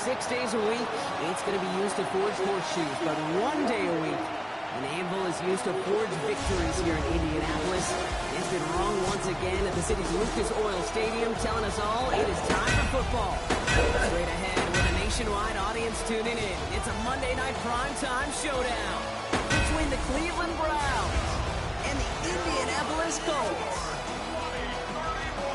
6 days a week, it's going to be used to forge horseshoes, but 1 day a week, an anvil is used to forge victories here in Indianapolis. It's been wrong once again at the city's Lucas Oil Stadium, telling us all it is time for football. Straight ahead with a nationwide audience tuning in, it's a Monday night primetime showdown between the Cleveland Browns and the Indianapolis Colts.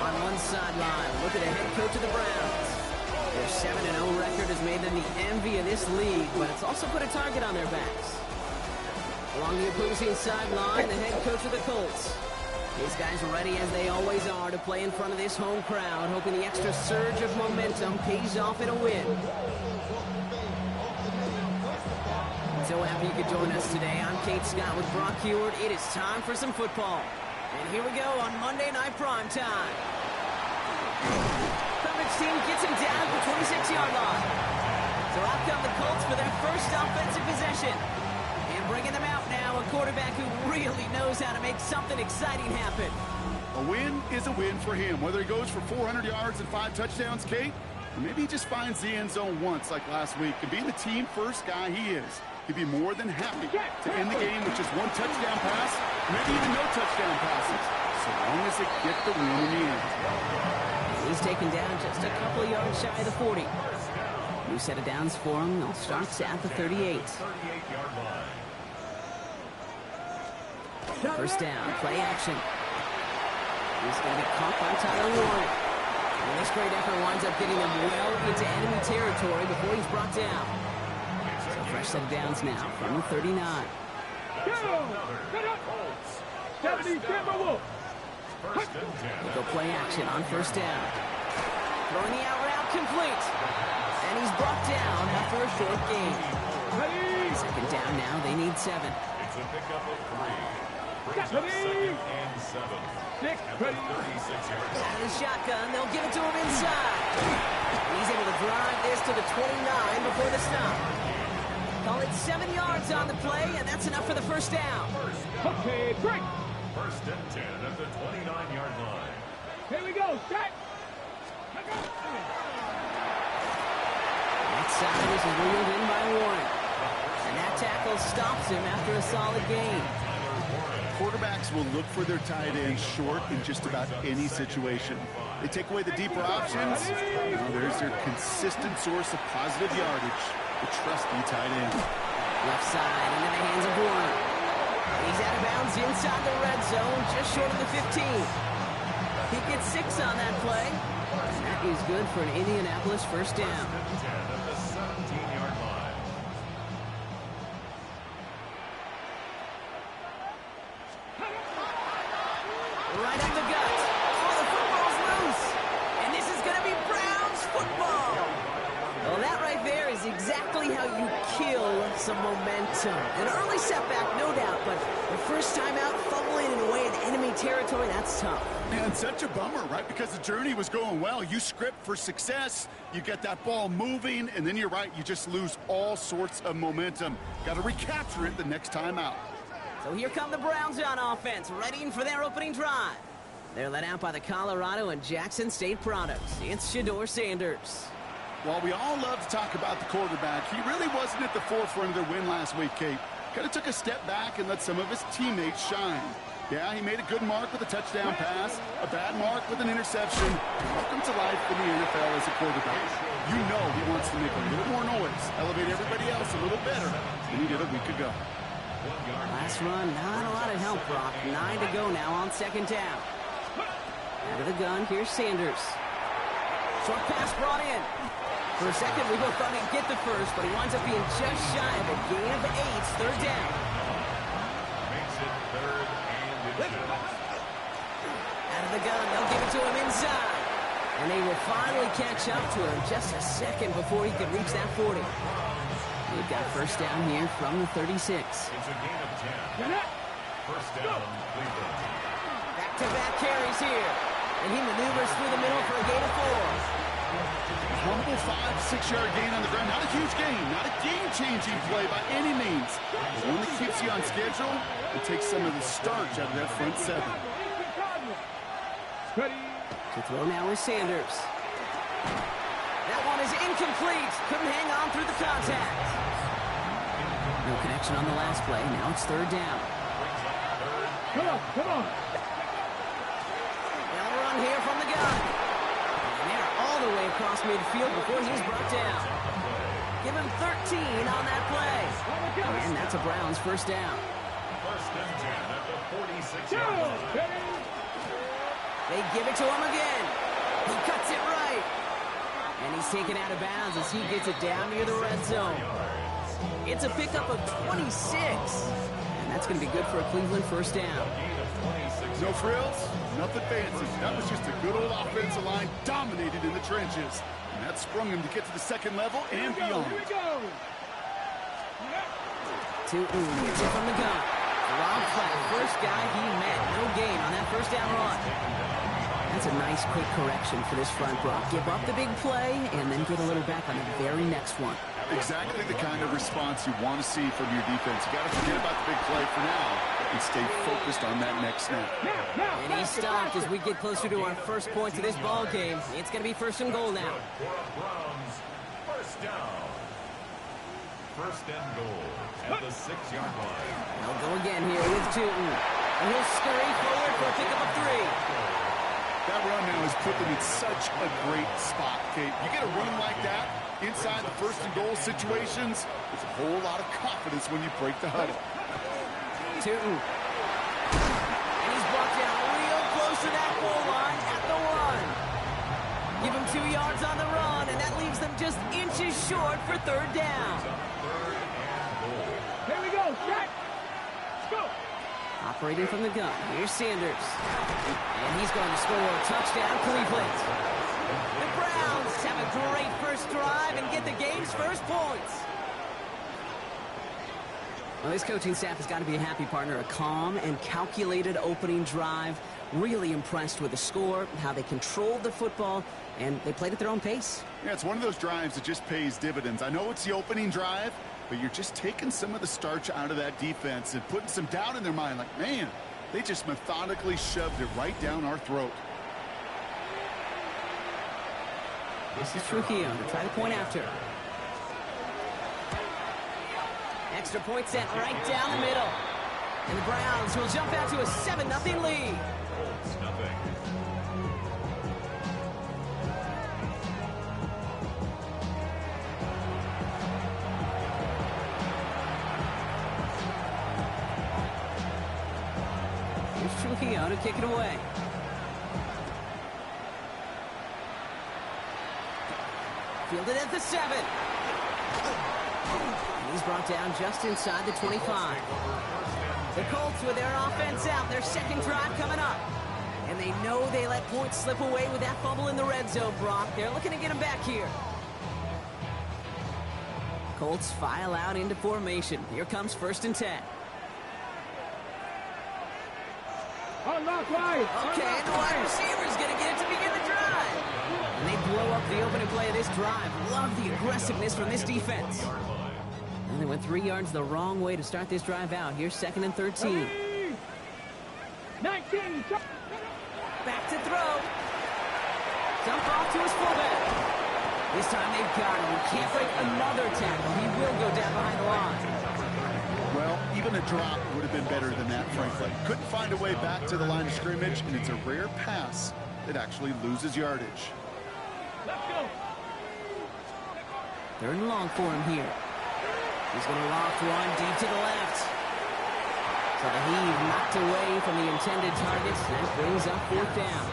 On one sideline, look at the head coach of the Browns. Their 7-0 record has made them the envy of this league, but it's also put a target on their backs. Along the opposing sideline, the head coach of the Colts. These guys are ready, as they always are, to play in front of this home crowd, hoping the extra surge of momentum pays off in a win. So happy you could join us today. I'm Kate Scott with Brock Heward. It is time for some football. And here we go on Monday Night Primetime. Coverage team gets him down at the 26-yard line. So out come the Colts for their first offensive possession. And bringing them out now, a quarterback who really knows how to make something exciting happen. A win is a win for him, whether he goes for 400 yards and 5 touchdowns, Kate, or maybe he just finds the end zone once like last week. And being the team-first guy he is, he'd be more than happy to end the game with just 1 touchdown pass, maybe even no touchdown passes, so long as they get the win in the end. He's taken down just a couple of yards shy of the 40. New set of downs for him. They'll start at the 38. First down, play action. He's going to be caught by Tyler Warren. And this great effort winds up getting him well into enemy territory before he's brought down. So fresh set of downs now from the 39. They go play action on first down. Throwing the out route complete. And he's brought down after a short gain. Second down now, they need 7. It's a pickup of 3. Second and 7. Out of the shotgun, they'll give it to him inside. He's able to drive this to the 29 before the stop. Call it 7 yards on the play, and that's enough for the first down. Okay, break. First and 10 at the 29-yard line. Here we go, set. Outside is wheeled in by Warren. And that tackle stops him after a solid gain. Quarterbacks will look for their tight end short in just about any situation. They take away the deeper options. Now there's their consistent source of positive yardage, the trusty tight end. Left side into the hands of Warren. He's out of bounds inside the red zone, just short of the 15. He gets 6 on that play. That is good for an Indianapolis first down. Right up the gut. Oh, the football's loose. And this is going to be Browns football. Well, that right there is exactly how you kill some momentum. An early setback, no doubt, but the first time out, fumbling it away in enemy territory, that's tough. And such a bummer, right? Because the journey was going well. You script for success, you get that ball moving, and then you're right, you just lose all sorts of momentum. Got to recapture it the next time out. So here come the Browns on offense, readying for their opening drive. They're led out by the Colorado and Jackson State products. It's Shedeur Sanders. While we all love to talk about the quarterback, he really wasn't at the forefront of their win last week, Kate. Kind of took a step back and let some of his teammates shine. Yeah, he made a good mark with a touchdown pass, a bad mark with an interception. Welcome to life in the NFL as a quarterback. You know he wants to make a little more noise, elevate everybody else a little better than he did a week ago. Last run, not a lot of help, Brock. 9 to go now on second down. Out of the gun, here's Sanders. Short pass brought in. For a second, we both thought he'd get the first, but he winds up being just shy of a gain of 8, third down. Makes it third and inches. Out of the gun, they'll give it to him inside. And they will finally catch up to him just a second before he could reach that 40. They've got first down here from the 36. It's a gain of 10. First down, Cleveland. Back-to-back carries here. And he maneuvers through the middle for a gain of 4. Humble 5-6-yard gain on the ground. Not a huge gain, not a game-changing play by any means. But one that keeps you on schedule and takes some of the starch out of that front 7. To throw now is Sanders. That one is incomplete. Couldn't hang on through the contact. No connection on the last play. Now it's third down. Come on, come on. They'll run here from the gun. And they're all the way across midfield before he's brought down. Give him 13 on that play. And that's a Browns first down. First and 10 at the 46-yard line. They give it to him again. He cuts it right. And he's taken out of bounds as he gets it down near the red zone. It's a pickup of 26. And that's going to be good for a Cleveland first down. No frills, nothing fancy. That was just a good old offensive line dominated in the trenches. And that sprung him to get to the second level and beyond. Here we go. Tootin gets it from the gun. Rob Flat, first guy he met. No gain on that first down run. That's a nice quick correction for this front row. Give up the big play and then get a little back on the very next one. Exactly the kind of response you want to see from your defense. You got to forget about the big play for now and stay focused on that next snap. And he's stopped as we get closer to our first points of this ball game. It's going to be first and goal now. Browns, first down. First and goal at the 6-yard line. They'll go again here with Tootin. And he'll scurry forward for a pickup of 3. That run now has put them in such a great spot, Kate. You get a run like that inside the first and goal situations, there's a whole lot of confidence when you break the huddle. Tootin. And he's brought down real close to that goal line at the 1. Give him 2 yards on the run, and that leaves them just inches short for third down. Here we go, set. Let's go. Operating from the gun, here's Sanders. And he's going to score. Touchdown, Cleveland. The Browns have a great first drive and get the game's first points. Well, this coaching staff has got to be a happy partner. A calm and calculated opening drive. Really impressed with the score, how they controlled the football, and they played at their own pace. Yeah, it's one of those drives that just pays dividends. I know it's the opening drive, but you're just taking some of the starch out of that defense and putting some doubt in their mind. Like, man, they just methodically shoved it right down our throat. This is Trujillo to try the point after. Extra point sent right down the middle. And the Browns will jump out to a 7-0 lead. Here's Trujillo to kick it away. Fielded at the 7. And he's brought down just inside the 25. The Colts with their offense out, their second drive coming up. And they know they let points slip away with that fumble in the red zone, Brock. They're looking to get him back here. Colts file out into formation. Here comes first and 10. Unlock wide. Okay, and the wide receiver's going to get it to begin the drive. And they blow up the opening play of this drive. Love the aggressiveness from this defense. And they went 3 yards the wrong way to start this drive out. Here's second and 13. 19. Back to throw. Dump off to his fullback. This time they've got him. He can't break another tackle. He will go down behind the line. Well, even a drop would have been better than that, frankly. Couldn't find a way back to the line of scrimmage, and it's a rare pass that actually loses yardage. Let's go. Third and long for him here. He's going to loft one deep to the left. So the heave knocked away from the intended targets. That brings up fourth down.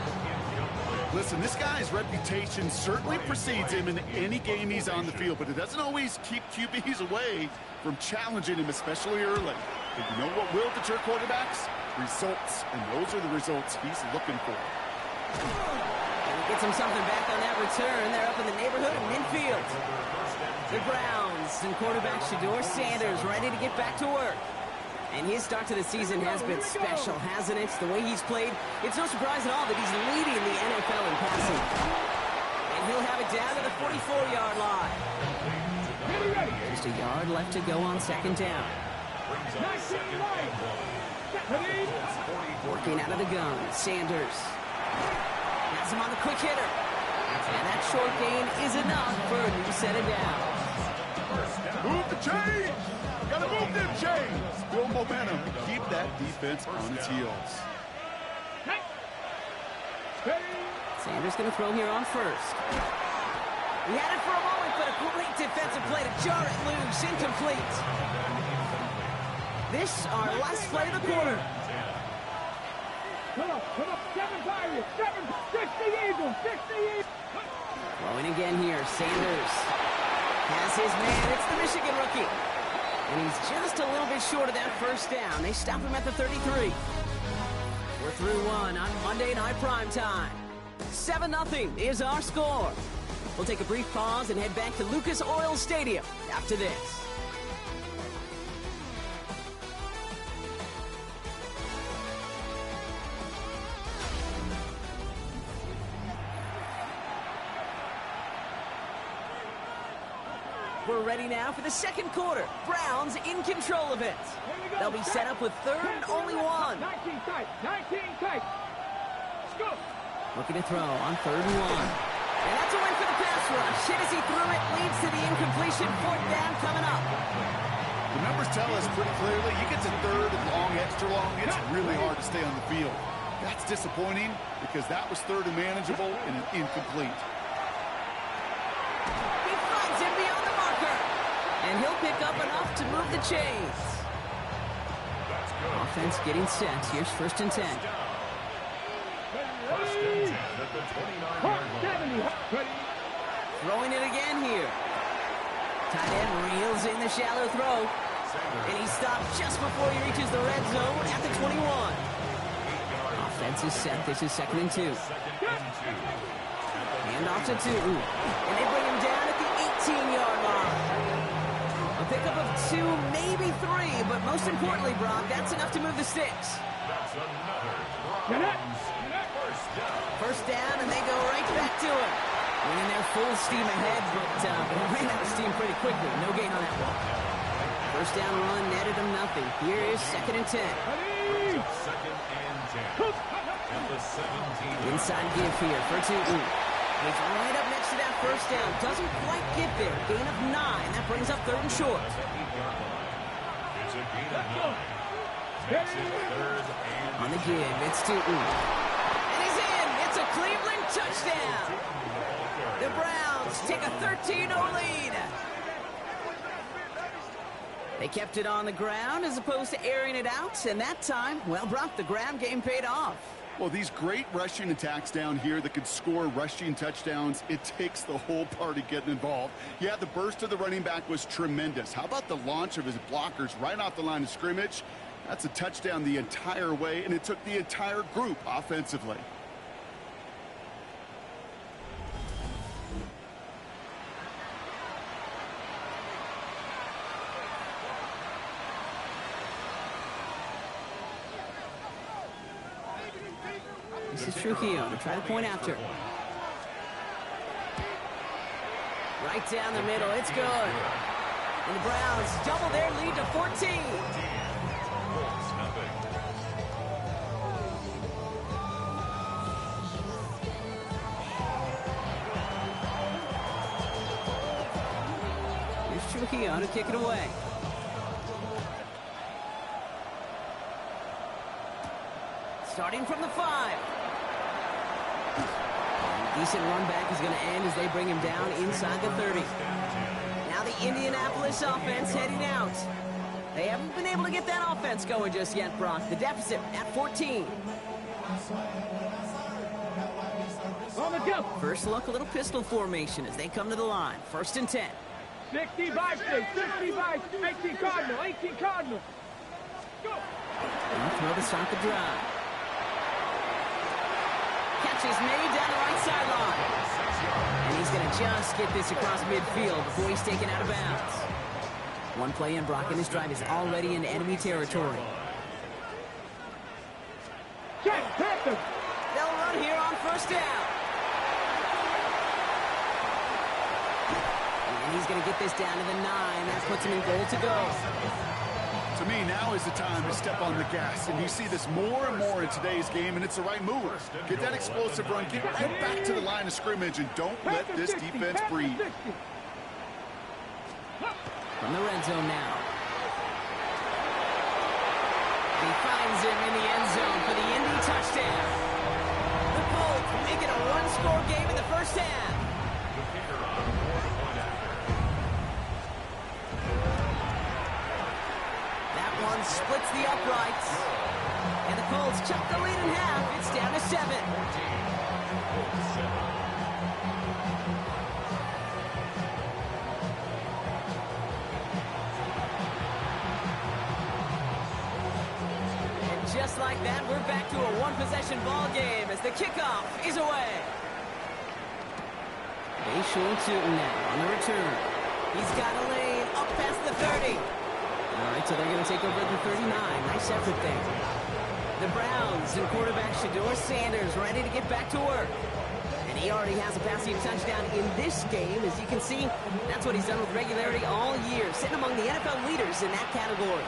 Listen, this guy's reputation certainly precedes him in any game he's on the field, but it doesn't always keep QBs away from challenging him, especially early. But you know what will deter quarterbacks? Results, and those are the results he's looking for. And he gets him something back on that return. They're up in the neighborhood of midfield. The Browns and quarterback Shedeur Sanders ready to get back to work. And his start to the season has been special, hasn't it? The way he's played, it's no surprise at all that he's leading the NFL in passing. And he'll have it down to the 44-yard line. Just a yard left to go on second down. Working out of the gun, Sanders. Has him on the quick hitter. And that short gain is enough for a new set it down. Move the chains! Gotta move them chains! Build momentum. Keep that defense on its heels. Sanders going to throw here on first. He had it for a moment, but a great defensive play to jar it loose. Incomplete. This, our last play of the quarter. Come on, 7 Pirates, 6 the Eagles, 6 the Eagles. Throwing again here, Sanders has his man. It's the Michigan rookie. And he's just a little bit short of that first down. They stop him at the 33. We're through one on Monday Night Primetime. 7-0 is our score. We'll take a brief pause and head back to Lucas Oil Stadium after this. We're ready now for the second quarter. Browns in control of it. They'll be set up with third and only one. 19 tight. Go. Looking to throw on third and one. And that's a win for the pass rush. Hit as he threw it, leads to the incompletion. Fourth down coming up. The numbers tell us pretty clearly, you get to third and long, extra long, it's really hard to stay on the field. That's disappointing because that was third and manageable and an incomplete. He finds him beyond the marker. And he'll pick up enough to move the chains. Offense getting set. Here's first and 10. First and 10 at the 29-yard line. Throwing it again here. Tight end reels in the shallow throw. And he stopped just before he reaches the red zone at the 21. Offense is set. This is second and 2. Hand off to 2. And they bring him down at the 18-yard line. A pickup of 2, maybe 3, but most importantly, Brock, that's enough to move the sticks. That's another First down, and they go right back to it. Winning their full steam ahead, but ran out of steam pretty quickly. No gain on that one. First down run netted them nothing. Here is second and 10. second and 10 at the 17. Inside give here for 2. He's right up next to that first down. Doesn't quite get there. Gain of 9. That brings up third and short. It's a gain of 9. Makes it third and On the give, it's 2. And he's in. It's a Cleveland touchdown. The Browns take a 13-0 lead. They kept it on the ground as opposed to airing it out. And that time, well, Brock, the ground game paid off. Well, these great rushing attacks down here that could score rushing touchdowns, it takes the whole party getting involved. Yeah, the burst of the running back was tremendous. How about the launch of his blockers right off the line of scrimmage? That's a touchdown the entire way, and it took the entire group offensively. This is Trujillo to try to point after. Right down the middle. It's good. And the Browns double their lead to 14. Here's Trujillo to kick it away. Starting from the 5. Decent run back is going to end as they bring him down inside the 30. Now the Indianapolis offense heading out. They haven't been able to get that offense going just yet, Brock. The deficit at 14. On the go. First look, a little pistol formation as they come to the line. First and 10. 65, 18 Cardinal, 18 Cardinal. Go. And throw to start the drive. Catch is made down the right sideline. And he's going to just get this across midfield before he's taken out of bounds. One play in, Brock, and this drive is already in enemy territory. Check, Panther. They'll run here on first down. And he's going to get this down to the 9. That puts him in goal to go. To me, now is the time to step on the gas, and you see this more and more in today's game, and it's the right move. Get that explosive run, get right back to the line of scrimmage, and don't let this defense breathe. From the red zone now. He finds him in the end zone for the Indy touchdown. The Colts make it a one-score game in the first half. The kicker on 4-point after. That one splits the uprights. And the Colts chop the lead in half. It's down to 7. 14. Colts 7. Just like that, we're back to a one-possession ball game as the kickoff is away. Bayshore Tootin now on the return. He's got a lane up past the 30. All right, so they're going to take over at the 39. Nice effort there. The Browns and quarterback Shedeur Sanders ready to get back to work. And he already has a passing touchdown in this game. As you can see, that's what he's done with regularity all year, sitting among the NFL leaders in that category.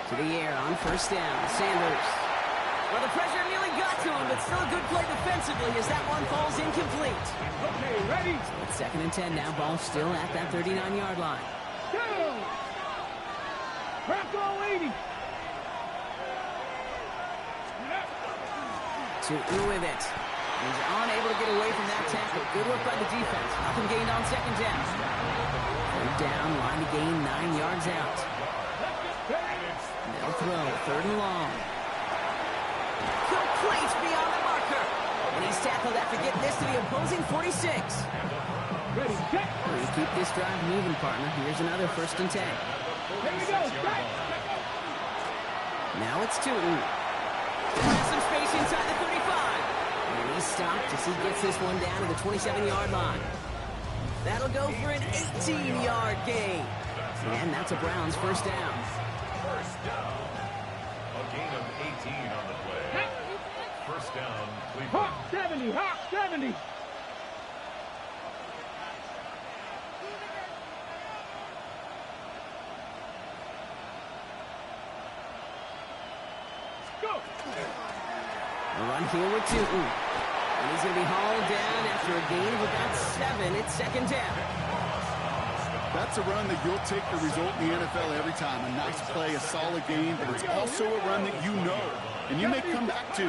To the air on first down, Sanders. Well, the pressure nearly got to him, but still a good play defensively as that one falls incomplete. Okay, ready? So it's 2nd and 10 now. Ball still at that 39-yard line. Go! Bronco 80. Tootin with it. He's unable to get away from that tackle. Good work by the defense. Nothing gained on 2nd down. Third down, line to gain 9 yards out. They'll throw, 3rd and long. Complete beyond the marker. And he's tackled after getting this to the opposing 46. Ready, set. We keep this drive moving, partner. Here's another 1st and 10. Here we go, set. Now it's Tootin. Has some space inside the 35. And he's stopped as he gets this one down to the 27-yard line. That'll go for an 18-yard gain. And that's a Browns 1st down. First down. A gain of 18 on the play. First down, Cleveland. Hawk 70, Hawk 70. Go. A run here with Tootin. And he's going to be hauled down after a gain of about 7. It's 2nd down. That's a run that you'll take the result in the NFL every time. A nice play, a solid game, but it's also a run that you know and you may come back to,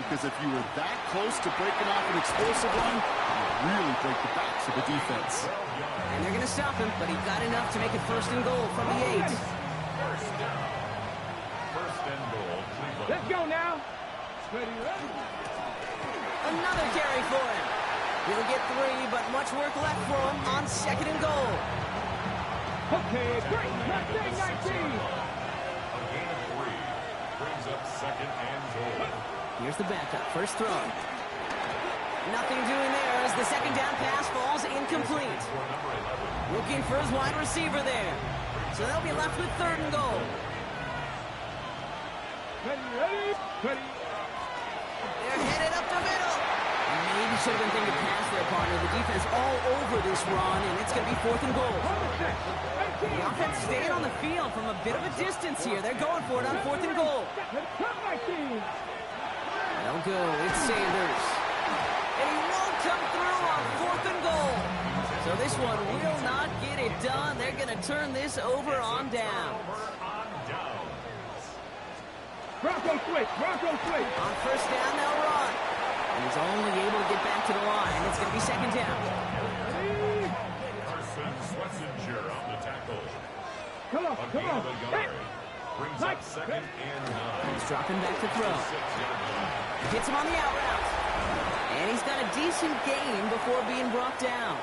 because if you were that close to breaking off an explosive run, you really break the backs of the defense. And they're going to stop him, but he got enough to make it 1st and goal from the 8. First down. First and goal, Cleveland. Let's go now. Ready, ready. Another carry for him. He'll get 3, but much work left for him on 2nd and goal. Okay, great. Let's say 19. A gain of 3. Brings up 2nd and goal. Here's the backup. First throw. Nothing doing there as the 2nd down pass falls incomplete. For number 11. Looking for his wide receiver there. So they'll be left with 3rd and goal. Ready, ready, ready. They're headed up the middle. And maybe should have been thinking pass their partner. The defense all over this run, and it's going to be 4th and goal. The offense staying on the field from a bit of a distance here. They're going for it on 4th and goal. They'll go. It's Sanders. And he won't come through on 4th and goal. So this one will not get it done. They're going to turn this over on down. Bronco switch, Bronco switch. On 1st down, they'll run. And he's only able to get back to the line. It's going to be 2nd down. Carson Swetzinger on the tackle. Come on, A come gain on. of a yard. Brings up 2nd and 9. He's dropping back to throw. 6-yard line. Hits him on the out route. And he's got a decent gain before being brought down.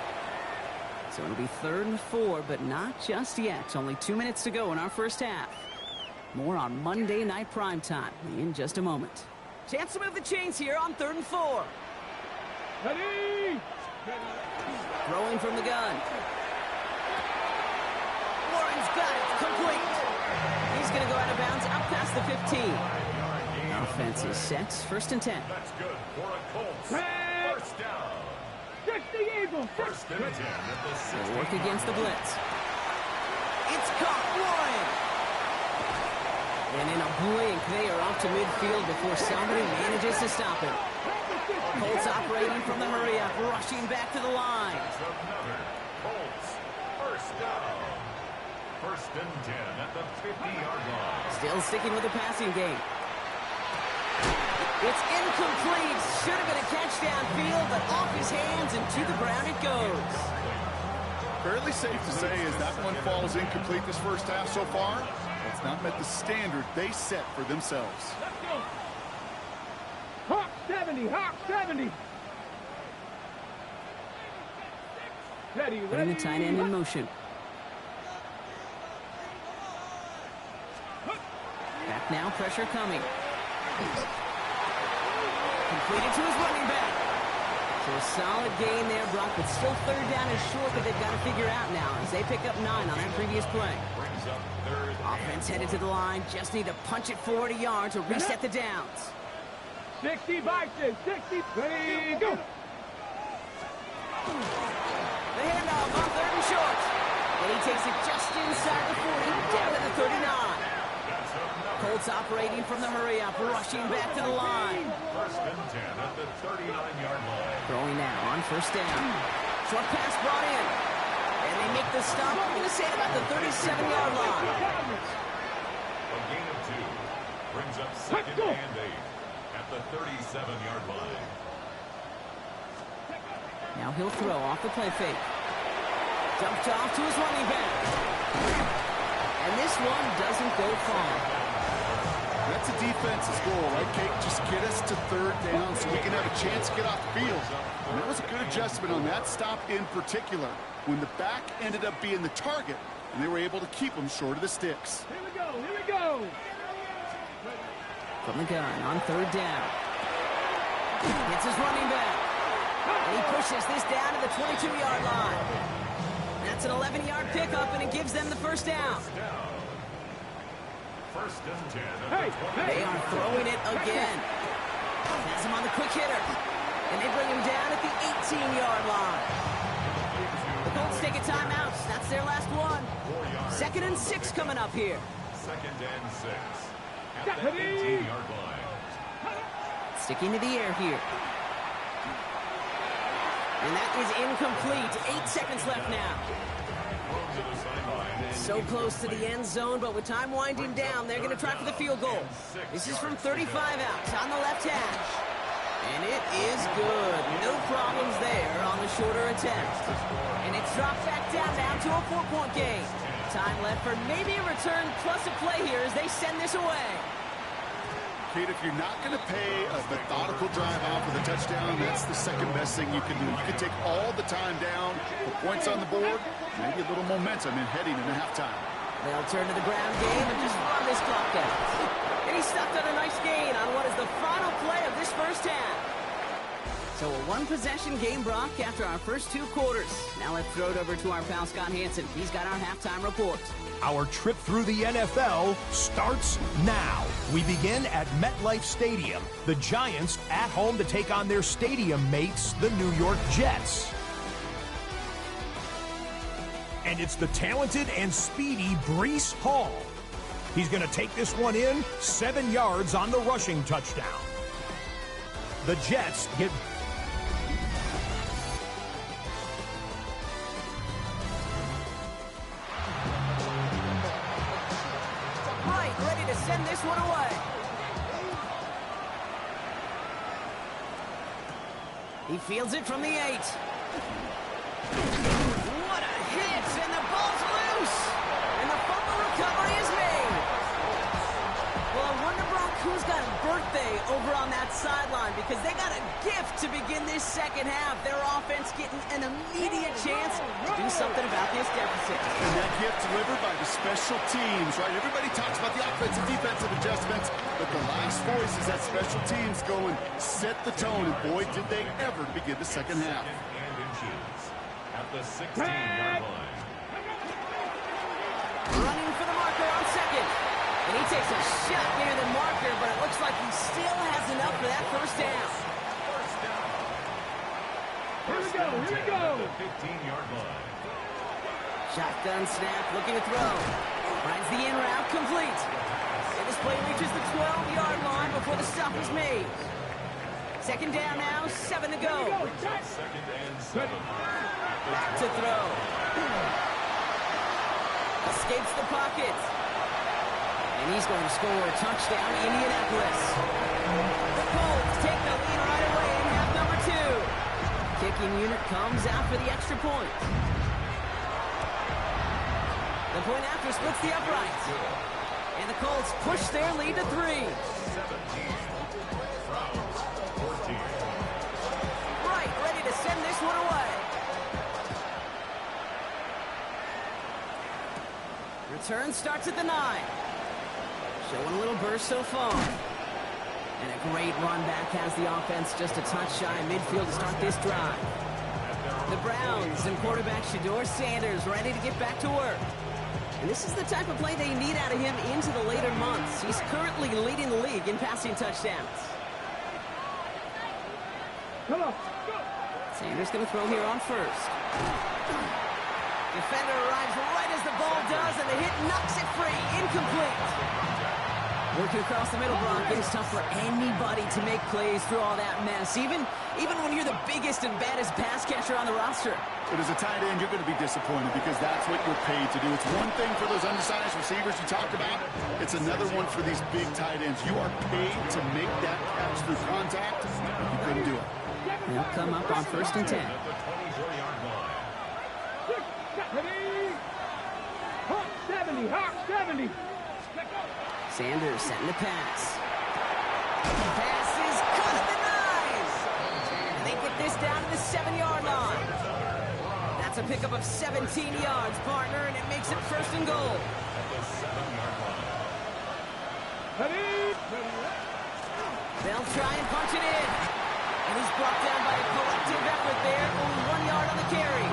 So it'll be 3rd and 4, but not just yet. Only 2 minutes to go in our first half. More on Monday Night Primetime in just a moment. Chance to move the chains here on 3rd and 4. Ready. Throwing from the gun. Warren's got it. Complete. He's going to go out of bounds out past the 15. Offense is set. 1st and 10. That's good for a Colts. First down. 60 Eagles. 1st and 10 at the 6. They'll work against the blitz. It's caught. Warren. And in a blink, they are off to midfield before somebody manages to stop him. Colts operating from the hurry up, rushing back to the line. Another Colts First down. First and 10 at the 50-yard line. Still sticking with the passing game. It's incomplete. Should have been a catch downfield, but off his hands and to the ground it goes. Fairly safe to say as that one falls incomplete this first half so far. That's not met the standard they set for themselves. Let's go. Hawk 70, Hawk 70. Ready, Putting ready. the tight end in motion. Back now, pressure coming. Completed to his running back. So a solid gain there, Brock, but still third down is short that they've got to figure out now as they pick up 9 on that previous play. Brings up third and Offense headed to the line. Just need to punch it 40 yards to reset the downs. 60 Vikings, 60. Ready, go. The handoff on third and short. And he takes it just inside the 40, down to the 39. Colts operating from the hurry-up, rushing back to the line. First and 10 at the 39-yard line. Throwing now on first down. Short pass brought in. And they make the stop, I'm going to say about the 37-yard line. A gain of 2. Brings up second and 8 at the 37-yard line. Now he'll throw off the play fake. Dumped off to his running back. And this one doesn't go far. That's a defense's goal, right, Kate? Just get us to third down so we can have a chance to get off the field. And that was a good adjustment on that stop in particular, when the back ended up being the target, and they were able to keep him short of the sticks. Here we go, here we go. From the gun on third down. Hits his running back. And he pushes this down to the 22-yard line. That's an 11-yard pickup, and it gives them the first down. First and 10 at Hey, the 20. They are throwing it again. Has him on the quick hitter. And they bring him down at the 18-yard line. The Colts take a timeout. That's their last one. 2nd and 6 coming up here. Second and 6 at the 18-yard line. Sticking to the air here. And that is incomplete. 8 seconds left now. To the sideline. So close to the end zone, but with time winding down, they're going to try for the field goal. This is from 35 out on the left hash. And it is good. No problems there on the shorter attempt. And it's dropped back down to a 4-point game. Time left for maybe a return plus a play here as they send this away. Kate, if you're not going to pay a methodical drive off with a touchdown, that's the second best thing you can do. You can take all the time down, put points on the board, maybe a little momentum in heading into halftime. They'll turn to the ground game and just run this clock out. And he stuffed on a nice gain on what is the final play of this first half. So a one-possession game, Brock, after our first 2 quarters. Now let's throw it over to our pal Scott Hansen. He's got our halftime report. Our trip through the NFL starts now. We begin at MetLife Stadium. The Giants at home to take on their stadium mates, the New York Jets. And it's the talented and speedy Breece Hall. He's going to take this one in, 7 yards on the rushing touchdown. The Jets get... Ready to send this one away. He fields it from the 8. What a hit, and the ball's loose. And the fumble recovery is made. Well, I wonder, Brock, who's got a birthday over on that sideline, because they got a gift to begin this second half. Their offense getting an immediate chance to do something about this deficit. And that gift delivered by the special teams, right? Everybody talks about the offensive, defensive adjustments, but the last voice is that special teams going, set the tone, and boy, did they ever begin the second half. And inches at the 16-yard line. Running for the marker on second. And he takes a shot near the marker, but it looks like he still has enough for that first down. First down. Here we go, here we go. At the 15-yard line. Shotgun snap, looking to throw. Finds the in route complete. And this play reaches the 12-yard line before the stop is made. Second down now, 7 to go. Second and 7. Back to throw. Escapes the pocket. And he's going to score a touchdown, Indianapolis. The Colts take the lead right away in half number 2. Kicking unit comes out for the extra point. The point after splits the uprights. And the Colts push their lead to 3. 17. Browns, 14. Right, ready to send this one away. Return starts at the 9. Showing a little burst so far. And a great run back has the offense just a touch shy of midfield to start this drive. The Browns and quarterback Shedeur Sanders ready to get back to work. And this is the type of play they need out of him into the later months. He's currently leading the league in passing touchdowns. Come on. Sanders going to throw here on first. Defender arrives right as the ball does, and the hit knocks it free. Incomplete. Working across the middle, Brock. It's tough for anybody to make plays through all that mess, even when you're the biggest and baddest pass catcher on the roster. But as a tight end, you're going to be disappointed because that's what you're paid to do. It's one thing for those undersized receivers you talked about. It's another one for these big tight ends. You are paid to make that catch through contact. You couldn't do it. They'll come up on 1st and 10. At the 24-yard line. 70, Hawk 70. Sanders setting the pass. Pass is cut at the 9. And they get this down to the 7-yard line. That's a pickup of 17 yards, partner, and it makes it 1st and goal. At the 7-yard line. They'll try and punch it in. And he's brought down by a collective effort there. Only 1 yard on the carry.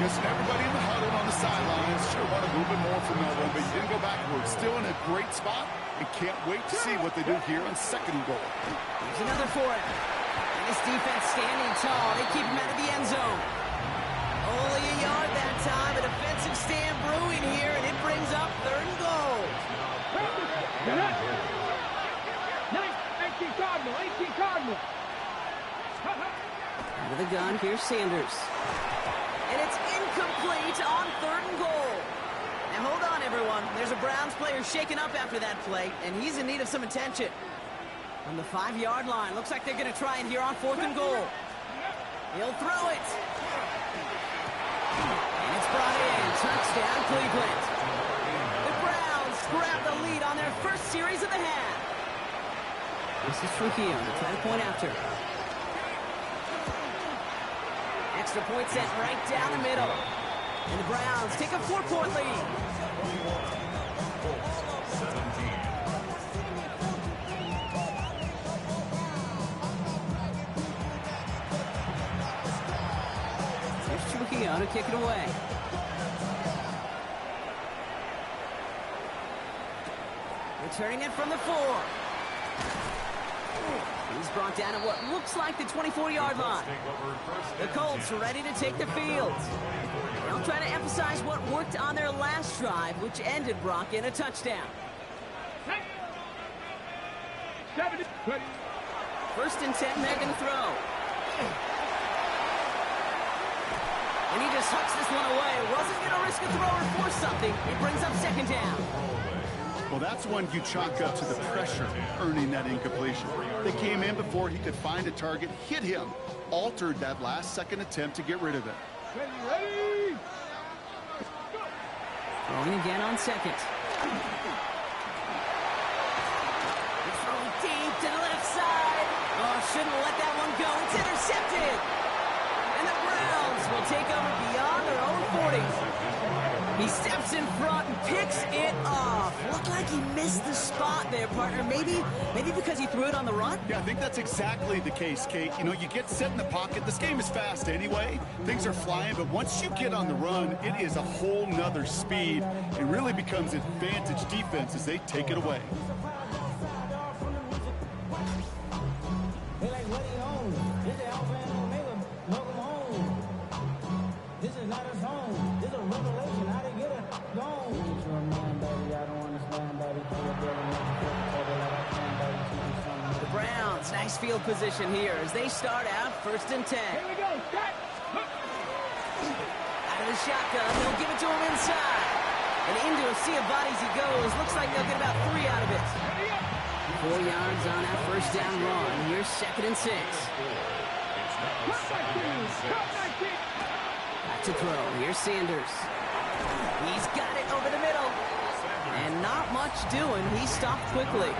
Listen, everybody in the huddle on the sidelines sure want a little bit more from that one, but you didn't go backwards. Still in a great spot and can't wait to see what they do here on 2nd and goal. Here's another for him. And this defense standing tall. They keep him out of the end zone. Only a yard that time. A defensive stand brewing here, and it brings up 3rd and goal. 18 Cardinal, 18 Cardinal. Out of the gun, here's Sanders. And it's incomplete on 3rd and goal. Now hold on, everyone. There's a Browns player shaken up after that play, and he's in need of some attention. On the 5-yard line, looks like they're going to try it here on 4th and goal. He'll throw it. And it's brought in. Touchdown, Cleveland. The Browns grab the lead on their first series of the half. This is Trujillo to try to point after. Extra point set right down the middle. And the Browns take a 4-point lead. 17. Here's Trujillo to kick it away. Returning it from the 4. He's brought down at what looks like the 24-yard line. The Colts are ready to take the field. They'll try to emphasize what worked on their last drive, which ended, Brock, in a touchdown. 1st and 10, they're going to throw. And he just hucks this one away. Wasn't going to risk a throw or force something. It brings up 2nd down. Well, that's one you chalk up to the pressure earning that incompletion. They came in before he could find a target, hit him, altered that last-second attempt to get rid of it. Throwing again on 2nd. It's throwing deep to the left side. Oh, shouldn't let that one go. It's intercepted. And the Browns will take over beyond their own 40. He steps in front and picks it off. Looked like he missed the spot there, partner. Maybe because he threw it on the run? Yeah, I think that's exactly the case, Kate. You know, you get set in the pocket. This game is fast anyway. Things are flying, but once you get on the run, it is a whole nother speed. It really becomes advantage defense as they take it away. The Browns, nice field position here as they start out 1st and 10. Here we go, start. Out of the shotgun, they'll give it to him inside. And into a sea of bodies he goes. Looks like they'll get about 3 out of it. 4 yards on that first down run. Here's 2nd and 6. Back to throw. Here's Sanders. He's got it over the middle. And not much doing. He stopped quickly.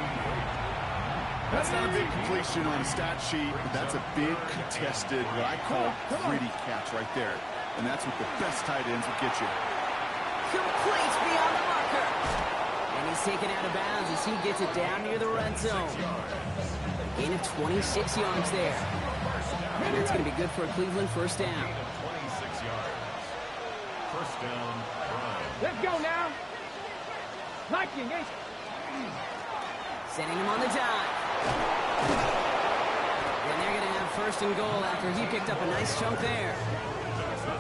That's not a big completion on a stat sheet, but that's a big contested, what I call gritty catch right there. And that's what the best tight ends will get you. Complete beyond the marker. And he's taken out of bounds as he gets it down near the red zone. Gain of 26 yards there. And that's going to be good for a Cleveland first down. 26 yards. First down, Brown. Let's go now. Liking it. Setting him on the dime. And they're going to have 1st and goal after he picked up a nice chunk there.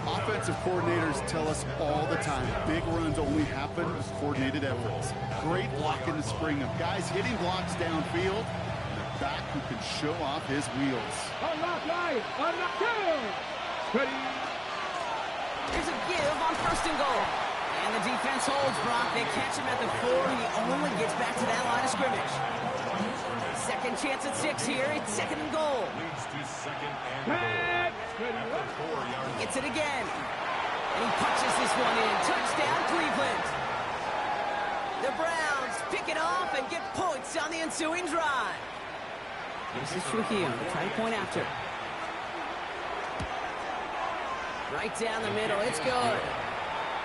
Offensive coordinators tell us all the time, big runs only happen with coordinated efforts. Great block in the spring of guys hitting blocks downfield, and a back who can show off his wheels. Unlock right. Unlock two. Ready. There's a give on 1st and goal. And the defense holds Brock. They catch him at the 4. He only gets back to that line of scrimmage. Second chance at 6 here. It's 2nd and goal. Leads to 2nd and goal. At the 4-yard Gets it again. And he punches this one in. Touchdown, Cleveland. The Browns pick it off and get points on the ensuing drive. This is Trujillo. Try to point after. Right down the middle. It's good.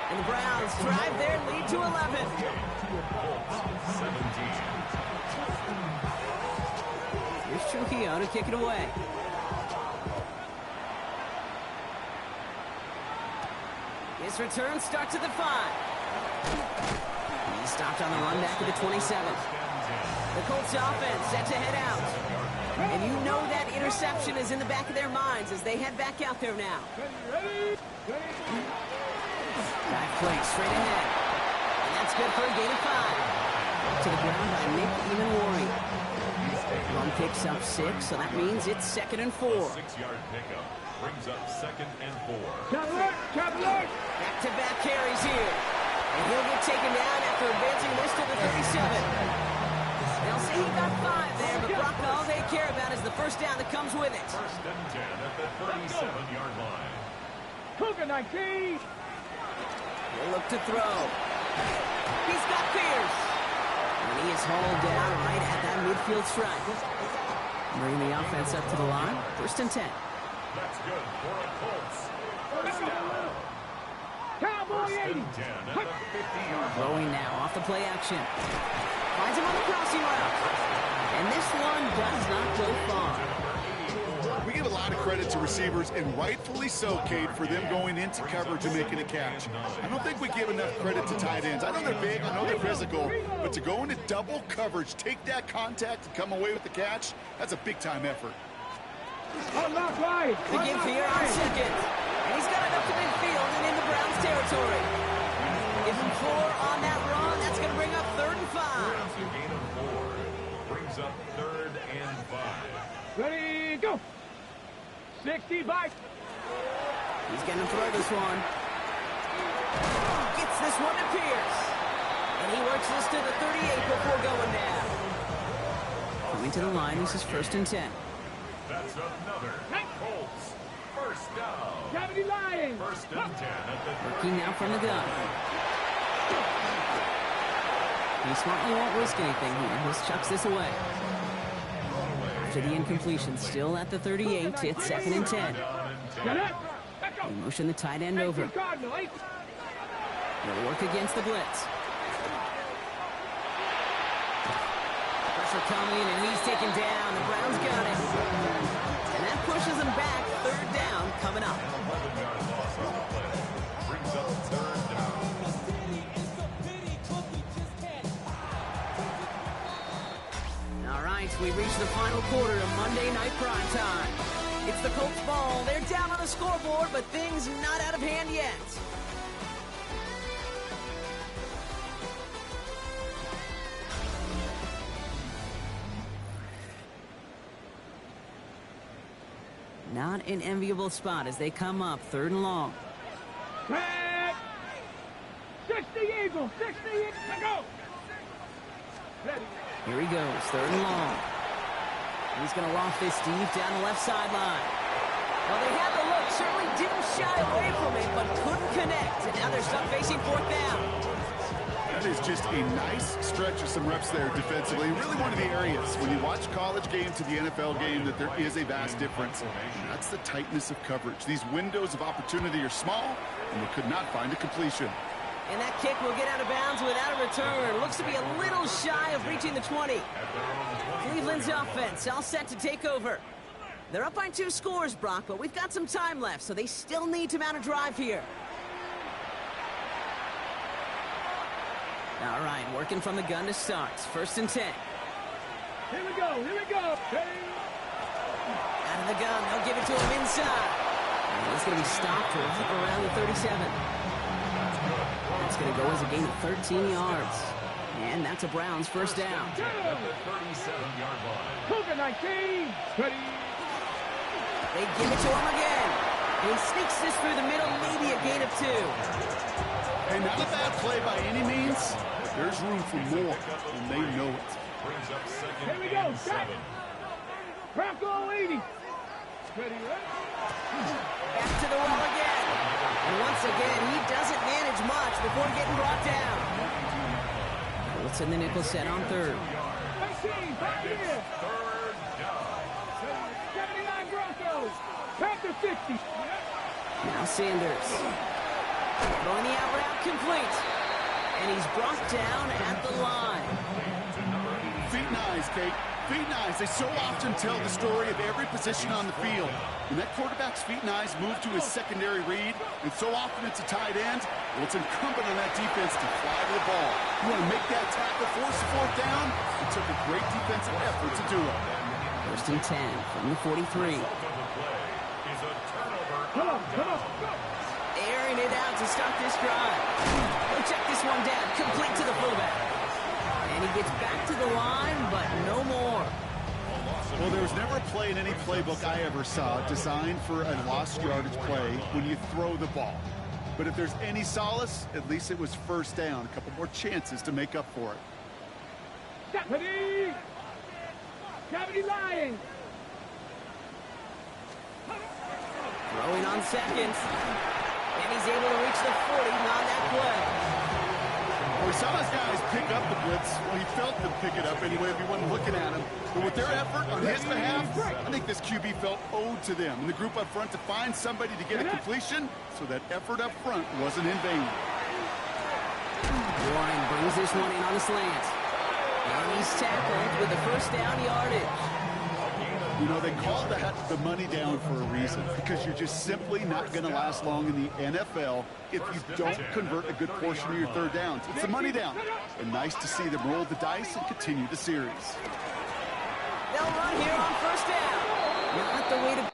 And the Browns drive their lead to 11. 17. Here's Trujillo to kick it away. His return starts at the 5. He stopped on the run back at the 27. The Colts offense set to head out. And you know that interception is in the back of their minds as they head back out there now. Back play straight ahead. And that's good for a gain of 5. To the ground by Nick Emanwari. Run picks up 6, so that means it's 2nd and 4. 6-yard pickup brings up 2nd and 4. Cavalier. Back-to-back carries here. And he'll get taken down after advancing this to the 37. They'll say he got 5 there, but Brock, all they care about is the first down that comes with it. 1st and 10 at the 37-yard line. Cougar 19. He'll look to throw. He's got Pierce. And he is hauled down right at that midfield stripe. Bring the offense up to the line. 1st and 10. That's good for a Colts. First down. Cowboy 80. 10 at the 50-yard line. Throwing now off the play action. Finds him on the crossing route. And this one does not go far. We give a lot of credit to receivers, and rightfully so, Kate, for them going into coverage and making a catch. I don't think we give enough credit to tight ends. I know they're big, I know they're physical, but to go into double coverage, take that contact, and come away with the catch, that's a big-time effort. Unlock right. The give here on 2nd. And he's got it up to midfield and into Browns territory. Give him 4 on that run. That's going to bring up 3rd and 5. That's a gain of 4. Brings up 3rd and 5. Ready, go. 65. He's going to throw this one. Gets this one to Pierce. And he works this to the 38 before going down. Coming to the line, this is 1st and 10. That's another Colts. First down. Cavity Lions. 1st and 10 at the Working now from the gun. He smartly won't risk anything here. Just chucks this away. After the incompletion, still at the 38, it's 2nd and 10. Get up. Let's go. They motion the tight end over. Cardinal 8. They'll work against the blitz. Pressure coming, and he's taken down. The Browns got it. And that pushes him back. 3rd down coming up. 11-yard loss on the play. Brings up 3rd down. All right, we reach the final quarter of Monday Night Prime Time. It's the Colts ball. They're down on the scoreboard, but things not out of hand yet. Not an enviable spot as they come up 3rd and long. 60 Eagles. 60 Eagles. Go. Ready. Here he goes, 3rd and long. He's going to loft this deep down the left sideline. Well, they had the look, certainly didn't shy away from it, but couldn't connect. And now they're stuck facing 4th down. That is just a nice stretch of some reps there defensively. Really one of the areas when you watch college game to the NFL game that there is a vast difference. And that's the tightness of coverage. These windows of opportunity are small, and they could not find a completion. And that kick will get out of bounds without a return. Looks to be a little shy of reaching the 20. Cleveland's offense all set to take over. They're up by 2 scores, Brock, but we've got some time left, so they still need to mount a drive here. All right, working from the gun to start. 1st and 10. Here we go. Here we go. Ready. Out of the gun, they'll give it to him inside. And he's going to be stopped right around the 37. That's going to go as a gain of 13 yards. And that's a Browns 1st down. 37-yard line. Cougar 19. Ready. They give it to him again. And he sneaks this through the middle, maybe a gain of 2. And not a bad play by any means, but there's room for more, and they know it. Brings up 2nd Here we go. and Set. 7. Bronco 80. Ready. Back to the well again. And once again, he doesn't manage much before getting brought down. Colts in the nickel set on 3rd. 19. Back here. 3rd down. 79 Broncos. Panther 60. Now Sanders. Throwing the out route complete. And he's brought down at the line. Feet and eyes, Kate. Feet and eyes. They so often tell the story of every position on the field. When that quarterback's feet and eyes move to his secondary read, and so often it's a tight end, well, it's incumbent on that defense to fly to the ball. You want to make that tackle, force the 4th down? It took a great defensive effort to do it. 1st and 10 from the 43. Come on. Come on. Go. Airing it out to start this drive. He'll check this one down, complete to the fullback. And he gets back to the line, but no more. Well, there was never a play in any playbook I ever saw designed for a lost yardage play when you throw the ball. But if there's any solace, at least it was 1st down. A couple more chances to make up for it. Deputy. Deputy Lions. Throwing on 2nd. And he's able to reach the 40 on that play. Well, we saw those guys pick up the blitz. Well, he felt them pick it up anyway if he wasn't looking at him. But with their effort on his behalf, I think this QB felt owed to them. And the group up front to find somebody to get a completion, so that effort up front wasn't in vain. Warren brings this one in on the slant. And he's tackled with the 1st down yardage. You know, they call that the money down for a reason, because you're just simply not going to last long in the NFL if you don't convert a good portion of your 3rd downs. It's the money down. And nice to see them roll the dice and continue the series. They'll run here on 1st down. Not the way to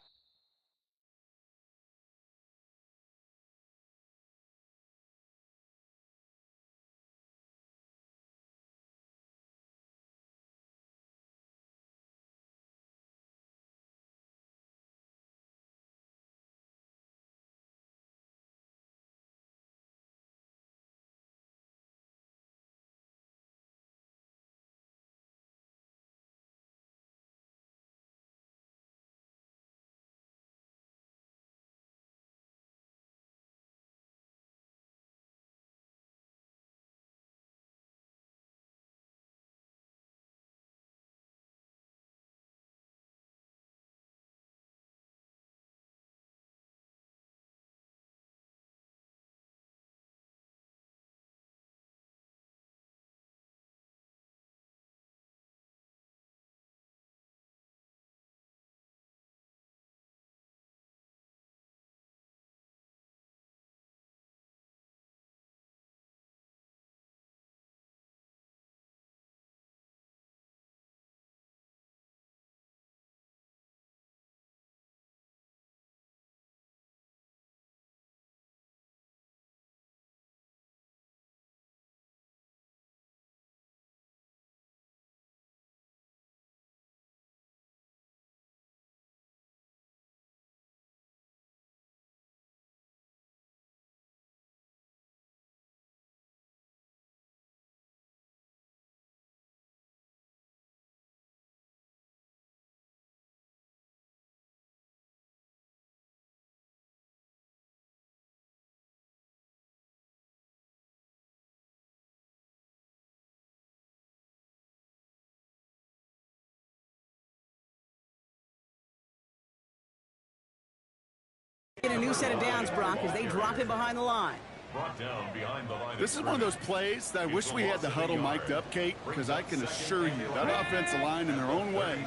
Get a new set of downs, Brock, as they drop it behind the line. Brought down behind the line. This is one of those plays that I wish we had the huddle mic'd up, Kate, because I can assure you that offensive line in their own way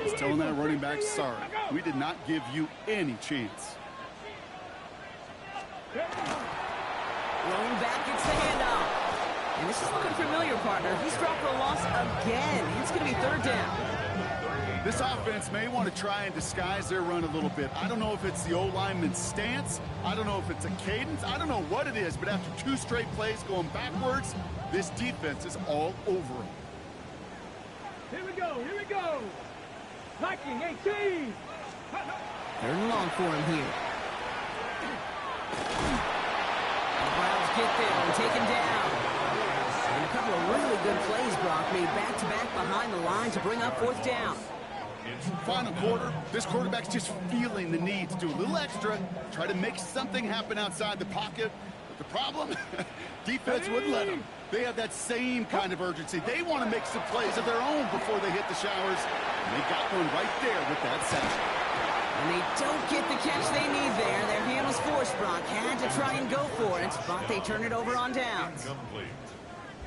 is telling that running back, sorry, we did not give you any chance. Rolling back gets the handoff. And this is looking familiar, partner. He's dropped for a loss again. It's going to be third down. This offense may want to try and disguise their run a little bit. I don't know if it's the O-lineman's stance. I don't know if it's a cadence. I don't know what it is, but after 2 straight plays going backwards, this defense is all over them. Here we go, here we go. Blocking 18. Third and long for him here. The Browns get there and take him down. And a couple of really good plays, Brock, made back-to-back behind the line to bring up fourth down. Final quarter, this quarterback's just feeling the need to do a little extra, try to make something happen outside the pocket. But the problem, defense wouldn't let them. They have that same kind of urgency. They want to make some plays of their own before they hit the showers. And they got one right there with that sack. And they don't get the catch they need there. Their hand was forced, Brock. Had to try and go for it, but they turn it over on downs.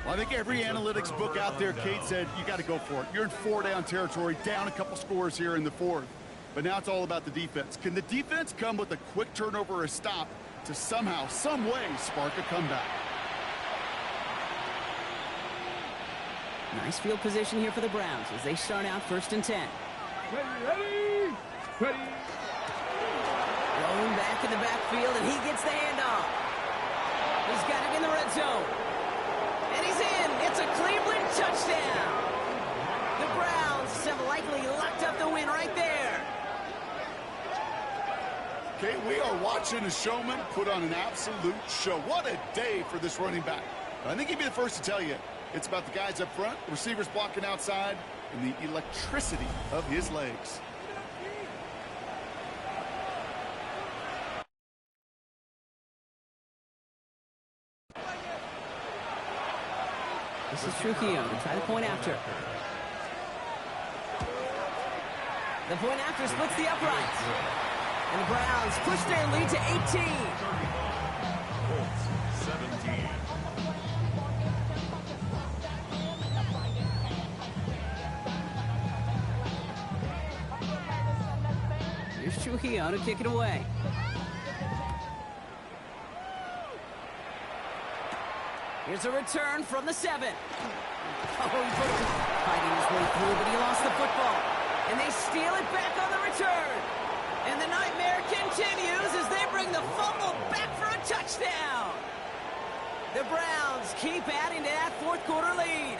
Well, I think every analytics book out there, Kate, said you got to go for it. You're in 4-down territory, down a couple scores here in the fourth. But now it's all about the defense. Can the defense come with a quick turnover or a stop to somehow, some way, spark a comeback? Nice field position here for the Browns as they start out 1st and 10. Ready, ready. Rolling back in the backfield, and he gets the handoff. He's got it in the red zone. And he's in. It's a Cleveland touchdown. The Browns have likely locked up the win right there. Okay, we are watching a showman put on an absolute show. What a day for this running back. I think he'd be the first to tell you it's about the guys up front, receivers blocking outside, and the electricity of his legs. This is Trujillo to try the point after. The point after splits the uprights. And the Browns push their lead to 18. Colts, 17. Here's Trujillo to kick it away. Here's a return from the 7. Oh, he's fighting his way through, but he lost the football. And they steal it back on the return. And the nightmare continues as they bring the fumble back for a touchdown. The Browns keep adding to that fourth quarter lead.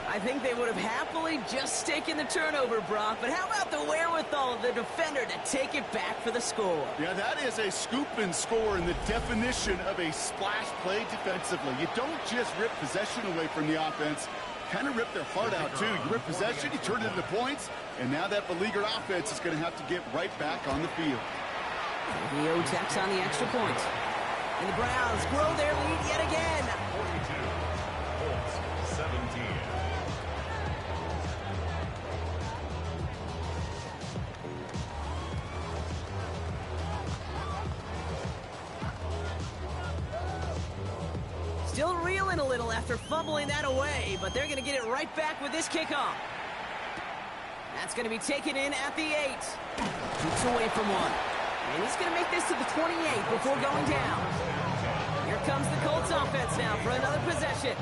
I think they would have happily just taken the turnover, Brock, but how about the wherewithal of the defender to take it back for the score? Yeah, that is a scoop and score in the definition of a splash play defensively. You don't just rip possession away from the offense, kind of rip their heart out too. You rip possession, you turn it into points, and now that beleaguered offense is going to have to get right back on the field. Rio tacks on the extra point. And the Browns grow their lead yet again. 42. Colts, 17. Still reeling a little after fumbling that away, but they're going to get it right back with this kickoff. That's going to be taken in at the 8. Keeps away from one. And he's going to make this to the 28 before going down. Here comes the Colts offense now for another possession.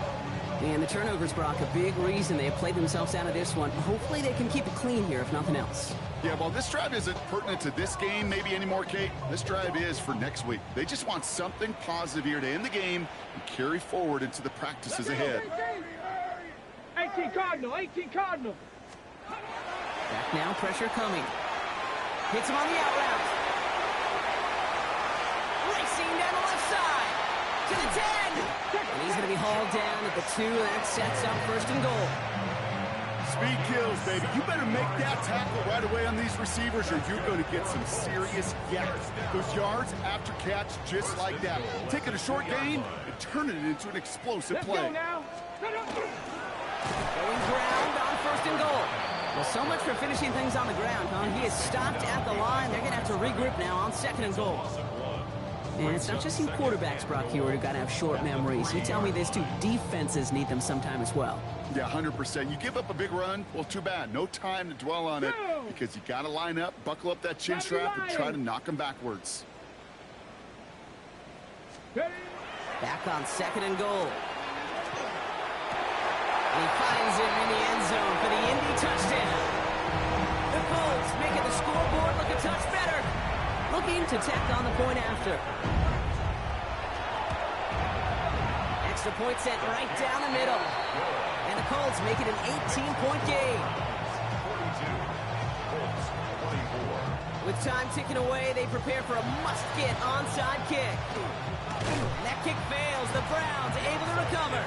And the turnovers, Brock, a big reason they have played themselves out of this one. Hopefully they can keep it clean here, if nothing else. Yeah, well, this drive isn't pertinent to this game maybe anymore, Kate. This drive is for next week. They just want something positive here to end the game and carry forward into the practices ahead. 18 Cardinal, 18 Cardinal. Back now, pressure coming. Hits him on the out route. Racing down the left side. To the 10. And he's going to be hauled down at the 2. And that sets up 1st and goal. Speed kills, baby. You better make that tackle right away on these receivers or you're going to get some serious yards. Those yards after catch just like that. Taking a short gain and turning it into an explosive Let's play. go now. Going ground on 1st and goal. Well, so much for finishing things on the ground, huh? He is stopped at the line. They're going to have to regroup now on 2nd and goal. And it's not just you quarterbacks, Brock Hewitt, who got to have short memories. You tell me this too, defenses need them sometime as well. Yeah, 100%. You give up a big run, well, too bad. No time to dwell on it because you got to line up, buckle up that chin strap, and try to knock them backwards. Back on 2nd and goal. And he finds him in the end zone for the Indy touchdown. The Colts making the scoreboard look a touch better. Looking to tack on the point after. Extra point sent right down the middle. And the Colts make it an 18-point game. 42, Colts 24. With time ticking away, they prepare for a must-get onside kick. And that kick fails. The Browns able to recover.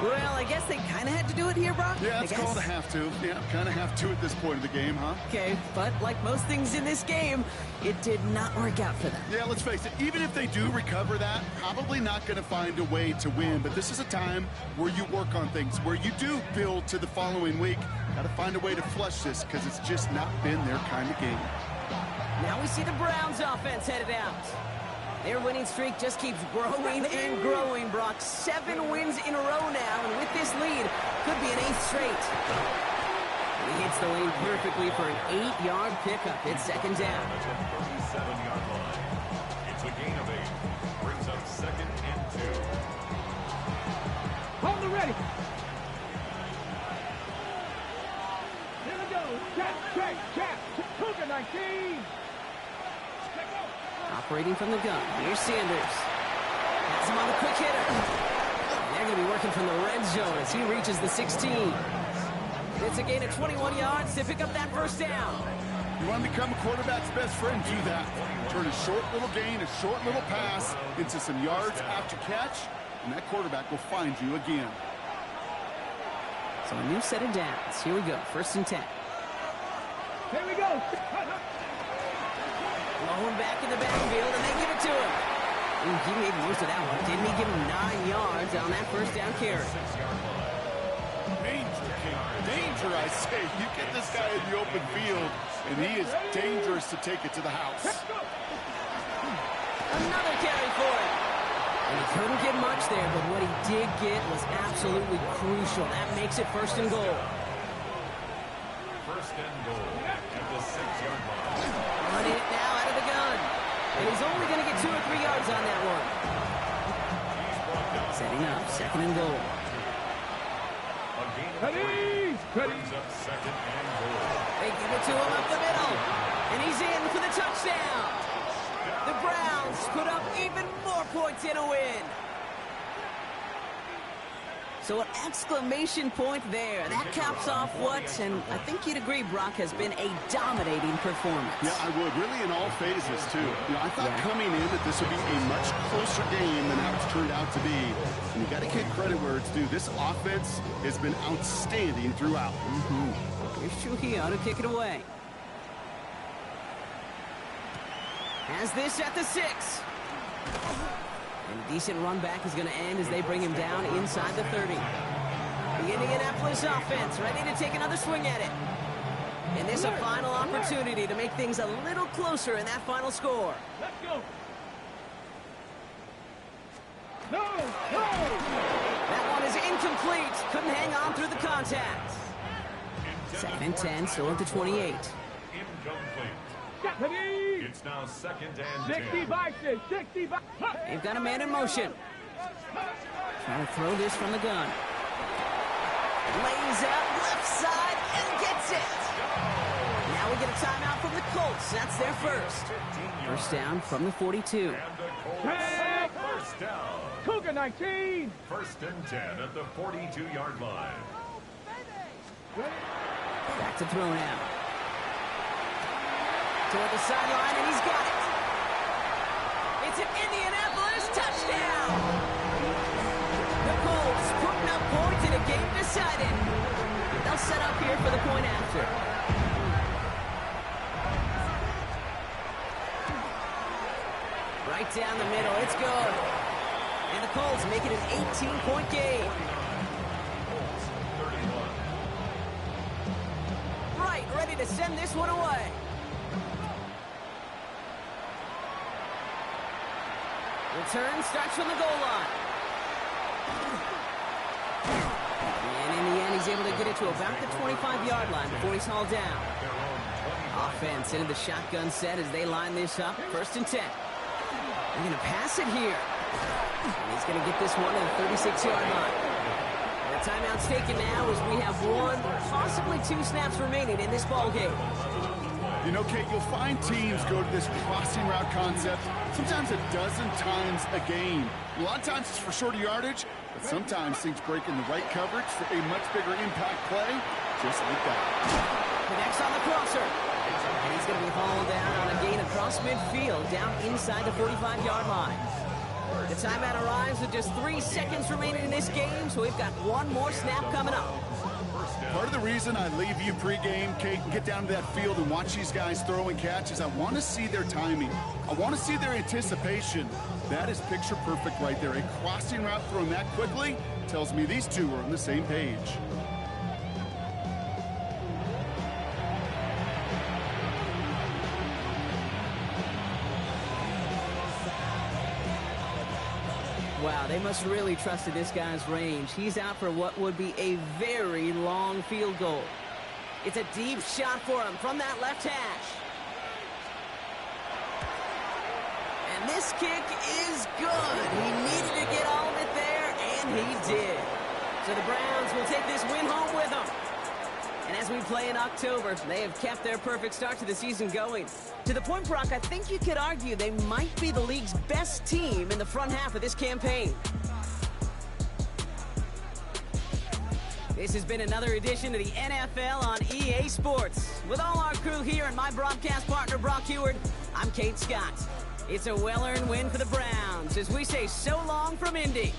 Well, I guess they kind of had to do it here, Brock. Yeah, it's called a have to. Yeah, kind of have to at this point of the game, huh? Okay, but like most things in this game, it did not work out for them. Yeah, let's face it, even if they do recover that, probably not going to find a way to win. But this is a time where you work on things, where you do build to the following week. Got to find a way to flush this because it's just not been their kind of game. Now we see the Browns offense headed out. Their winning streak just keeps growing and growing, Brock. 7 wins in a row now, and with this lead, could be an 8th straight. And he hits the lane perfectly for an 8-yard pickup. It's 2nd down. At the 37-yard line. It's a gain of 8. Brings up 2nd and 2. Hold the ready. Here we go. Check. Cougar 19. Operating from the gun. Here's Sanders. Has him on the quick hitter. They're going to be working from the red zone as he reaches the 16. It's a gain of 21 yards to pick up that 1st down. You want to become a quarterback's best friend, do that. Turn a short little gain, a short little pass into some yards after catch, and that quarterback will find you again. So a new set of downs. Here we go. 1st and 10. Here we go. Going back in the backfield, and they give it to him. Ooh, he made most of that one. Didn't he give him 9 yards on that 1st down carry? Danger, I say. You get this guy in the open field, and he is dangerous to take it to the house. Another carry for him. And he couldn't get much there, but what he did get was absolutely crucial. That makes it 1st and goal. 1st and goal at the 6-yard line. Running it now out of the gun. And he's only going to get 2 or 3 yards on that one. Setting up 2nd and goal. A gain of 3. Brings up 2nd and goal. They give it to him up the middle. And he's in for the touchdown. The Browns put up even more points in a win. So an exclamation point there. That caps off what, and I think you'd agree, Brock, has been a dominating performance. Yeah, I would. Really in all phases, too. You know, I thought coming in that this would be a much closer game than how it's turned out to be. And you got to give credit where it's due. This offense has been outstanding throughout. Here's Trujillo to kick it away. Has this at the 6. And a decent run back is going to end as they bring him down inside the 30. The Indianapolis offense ready to take another swing at it. And this a final opportunity to make things a little closer in that final score. Let's go. No. That one is incomplete. Couldn't hang on through the contact. 2nd and 10, still at the 28. Incomplete. Deputy. It's now 2nd and 10. 65. They've got a man in motion. Trying to throw this from the gun. Lays out left side and gets it. Now we get a timeout from the Colts. That's their 1st. 1st down from the 42. And the Colts have 1st down. Cougar 19. 1st and 10 at the 42-yard line. Back to throw now. Toward the sideline, and he's got it. It's an Indianapolis touchdown. The Colts putting up points in a game decided. They'll set up here for the point after. Right down the middle, it's good. And the Colts make it an 18-point game. to send this one away. Return starts from the goal line. And in the end, he's able to get it to about the 25-yard line before he's hauled down. Offense into the shotgun set as they line this up. 1st and 10. They're going to pass it here. And he's going to get this one to the 36-yard line. The timeout's taken now as we have 1, possibly 2 snaps remaining in this ball game. You know, Kate, you'll find teams go to this crossing route concept sometimes a dozen times a game. A lot of times it's for shorter yardage, but sometimes things break in the right coverage for a much bigger impact play, just like that. Connects on the crosser. And he's going to be hauled down on a gain across midfield, down inside the 45-yard line. The timeout arrives with just 3 seconds remaining in this game, so we've got 1 more snap coming up. Part of the reason I leave you pregame, Kate, and get down to that field and watch these guys throw and catch is I want to see their timing. I want to see their anticipation. That is picture perfect right there. A crossing route thrown that quickly tells me these two are on the same page. Wow, they must really trusted this guy's range. He's out for what would be a very long field goal. It's a deep shot for him from that left hash. And this kick is good. He needed to get all of it there, and he did. So the Browns will take this win home with them. And as we play in October, they have kept their perfect start to the season going. To the point, Brock, I think you could argue they might be the league's best team in the front half of this campaign. This has been another edition of the NFL on EA Sports. With all our crew here and my broadcast partner, Brock Heward, I'm Kate Scott. It's a well-earned win for the Browns as we say so long from Indy.